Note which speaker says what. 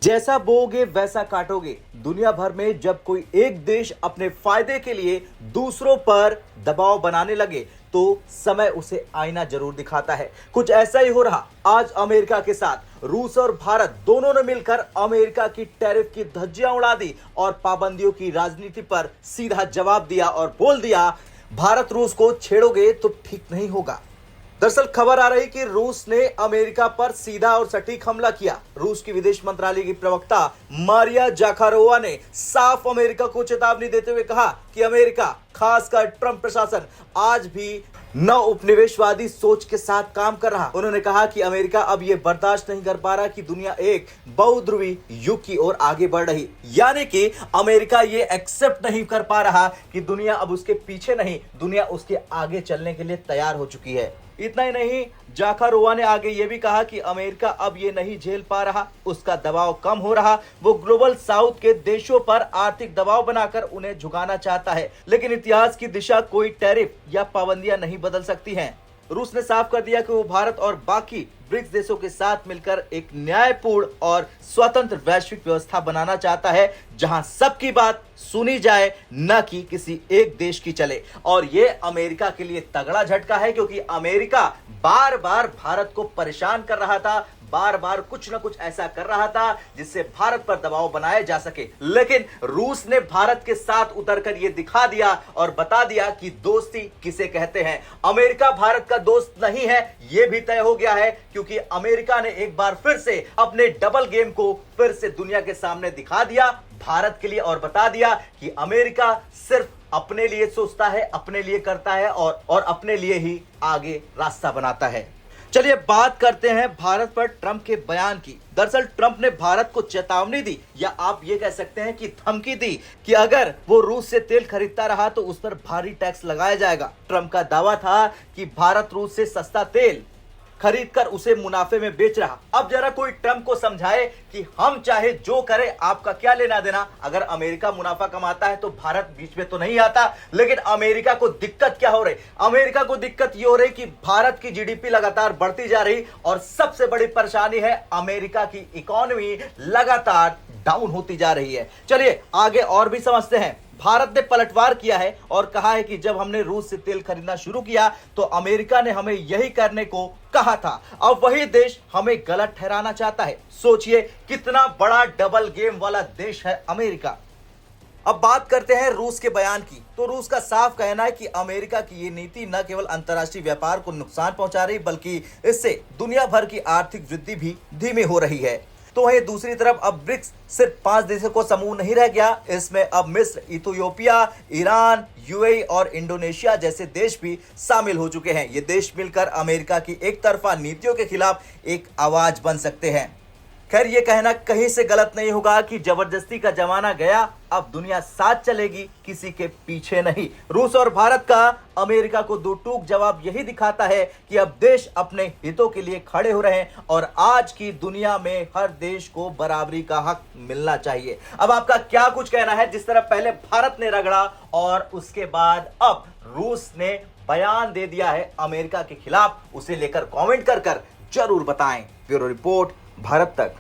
Speaker 1: जैसा बोओगे वैसा काटोगे। दुनिया भर में जब कोई एक देश अपने फायदे के लिए दूसरों पर दबाव बनाने लगे तो समय उसे आईना जरूर दिखाता है। कुछ ऐसा ही हो रहा आज अमेरिका के साथ। रूस और भारत दोनों ने मिलकर अमेरिका की टैरिफ की धज्जियां उड़ा दी और पाबंदियों की राजनीति पर सीधा जवाब दिया और बोल दिया, भारत रूस को छेड़ोगे तो ठीक नहीं होगा। दरअसल खबर आ रही कि रूस ने अमेरिका पर सीधा और सटीक हमला किया। रूस की विदेश मंत्रालय की प्रवक्ता मारिया जाखारोवा ने साफ अमेरिका को चेतावनी देते हुए कहा कि अमेरिका, खासकर ट्रंप प्रशासन, आज भी नव उपनिवेशवादी सोच के साथ काम कर रहा। उन्होंने कहा कि अमेरिका अब यह बर्दाश्त नहीं कर पा रहा कि दुनिया एक बहुध्रुवी युग की ओर आगे बढ़ रही, यानी कि अमेरिका ये एक्सेप्ट नहीं कर पा रहा कि दुनिया अब उसके पीछे नहीं, दुनिया उसके आगे चलने के लिए तैयार हो चुकी है। इतना ही नहीं, जाखारोवा ने आगे यह भी कहा कि अमेरिका अब ये नहीं झेल पा रहा, उसका दबाव कम हो रहा, वो ग्लोबल साउथ के देशों पर आर्थिक दबाव बनाकर उन्हें झुकाना चाहता है, लेकिन इतिहास की दिशा कोई टैरिफ या पाबंदियां नहीं बदल सकती हैं। रूस ने साफ कर दिया कि वो भारत और बाकी ब्रिक्स देशों के साथ मिलकर एक न्यायपूर्ण और स्वतंत्र वैश्विक व्यवस्था बनाना चाहता है, जहां सबकी बात सुनी जाए, न कि किसी एक देश की चले। और ये अमेरिका के लिए तगड़ा झटका है, क्योंकि अमेरिका बार बार भारत को परेशान कर रहा था, बार बार कुछ न कुछ ऐसा कर रहा था जिससे भारत पर दबाव बनाया जा सके, लेकिन रूस ने भारत के साथ उतरकर यह दिखा दिया और बता दिया कि दोस्ती किसे कहते हैं। अमेरिका भारत का दोस्त नहीं है, यह भी तय हो गया है, क्योंकि अमेरिका ने एक बार फिर से अपने डबल गेम को फिर से दुनिया के सामने दिखा दिया भारत के लिए, और बता दिया कि अमेरिका सिर्फ अपने लिए सोचता है, अपने लिए करता है और अपने लिए ही आगे रास्ता बनाता है। चलिए बात करते हैं भारत पर ट्रंप के बयान की। दरअसल ट्रंप ने भारत को चेतावनी दी, या आप ये कह सकते हैं कि धमकी दी, कि अगर वो रूस से तेल खरीदता रहा तो उस पर भारी टैक्स लगाया जाएगा। ट्रंप का दावा था कि भारत रूस से सस्ता तेल खरीदकर उसे मुनाफे में बेच रहा। अब जरा कोई ट्रंप को समझाए कि हम चाहे जो करे, आपका क्या लेना देना। अगर अमेरिका मुनाफा कमाता है तो भारत बीच में तो नहीं आता। लेकिन अमेरिका को दिक्कत क्या हो रही? अमेरिका को दिक्कत ये हो रही कि भारत की जीडीपी लगातार बढ़ती जा रही, और सबसे बड़ी परेशानी है अमेरिका की इकोनॉमी लगातार डाउन होती जा रही है। चलिए आगे और भी समझते हैं। भारत ने पलटवार किया है और कहा है कि जब हमने रूस से तेल खरीदना शुरू किया तो अमेरिका ने हमें यही करने को कहा था। अब वही देश हमें गलत ठहराना चाहता है। सोचिए कितना बड़ा डबल गेम वाला देश है अमेरिका। अब बात करते हैं रूस के बयान की। तो रूस का साफ कहना है कि अमेरिका की ये नीति न केवल अंतर्राष्ट्रीय व्यापार को नुकसान पहुंचा रही, बल्कि इससे दुनिया भर की आर्थिक वृद्धि भी धीमी हो रही है। तो वहीं दूसरी तरफ अब ब्रिक्स सिर्फ 5 देशों को समूह नहीं रह गया, इसमें अब मिस्र, इथियोपिया, ईरान, यूएई और इंडोनेशिया जैसे देश भी शामिल हो चुके हैं। ये देश मिलकर अमेरिका की एक तरफा नीतियों के खिलाफ एक आवाज बन सकते हैं। खैर ये कहना कहीं से गलत नहीं होगा कि जबरदस्ती का जमाना गया, अब दुनिया साथ चलेगी, किसी के पीछे नहीं। रूस और भारत का अमेरिका को दो टूक जवाब यही दिखाता है कि अब देश अपने हितों के लिए खड़े हो रहे हैं, और आज की दुनिया में हर देश को बराबरी का हक मिलना चाहिए। अब आपका क्या कुछ कहना है? जिस तरह पहले भारत ने रगड़ा और उसके बाद अब रूस ने बयान दे दिया है अमेरिका के खिलाफ, उसे लेकर कमेंट कर जरूर बताएं। ब्यूरो रिपोर्ट, भारत तक।